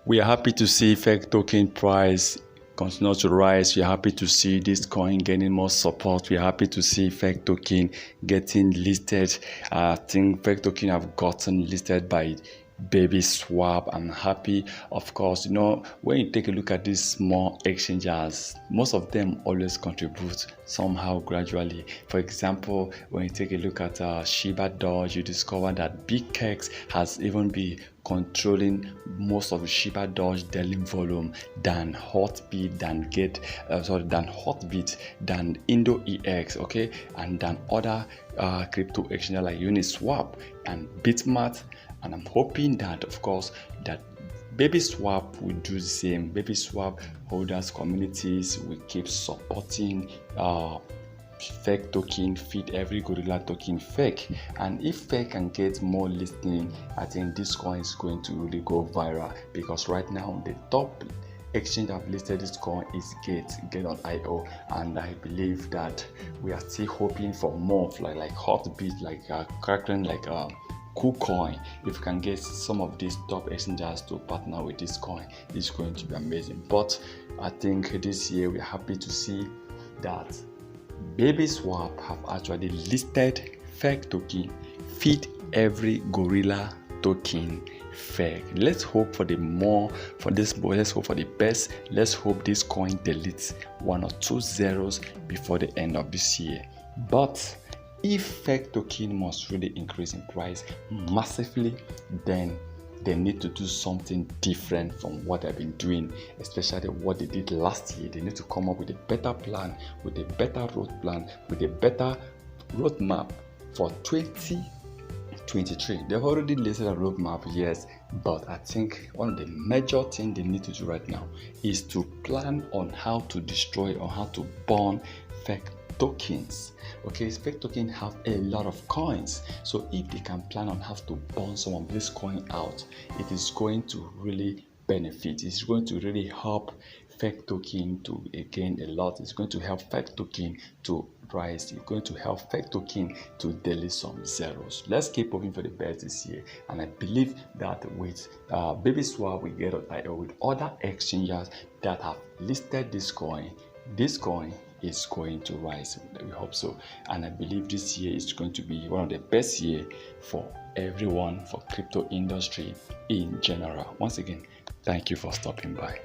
We are happy to see fake token price continue to rise. We are happy to see this coin gaining more support. We are happy to see fake token getting listed. I think fake token have gotten listed by Baby Swap. I'm happy. Of course, when you take a look at these small exchanges, most of them always contribute somehow gradually. For example, when you take a look at Shiba Doge, you discover that BigKex has even been controlling most of the Shiba Doge daily volume than Hotbit, than IndoEX, okay, and than other crypto exchanges like Uniswap and Bitmart. And I'm hoping that, of course, that Baby Swap will do the same. Baby Swap holders communities will keep supporting fake token, feed every gorilla token fake. And if fake can get more listening, I think this coin is going to really go viral, because right now the top exchange that have listed this coin is Gate.io, and I believe that we are still hoping for more like Hotbit, like Kraken, like Kucoin. If you can get some of these top exchanges to partner with this coin, it's going to be amazing. But I think this year we're happy to see that Baby Swap have actually listed fake token, feed every gorilla token fake. Let's hope for the let's hope for the best. Let's hope this coin deletes 1 or 2 zeros before the end of this year. But if fake token must really increase in price massively, then they need to do something different from what they've been doing, especially what they did last year. They need to come up with a better plan, with a better road plan, with a better roadmap for 2023. They've already listed a roadmap, yes, but I think one of the major things they need to do right now is to plan on how to destroy or how to burn fake tokens. Okay, fake tokens have a lot of coins, so if they can plan on how to burn some of this coin out, it is going to really benefit. It's going to really help fake token to gain a lot. It's going to help fake token to rise. It's going to help fake token to delete some zeros. Let's keep hoping for the best this year, and I believe that with Baby Swap, with Gate.io, with other exchanges that have listed this coin is going to rise. We hope so, and I believe this year is going to be one of the best years for everyone, for crypto industry in general. Once again, thank you for stopping by.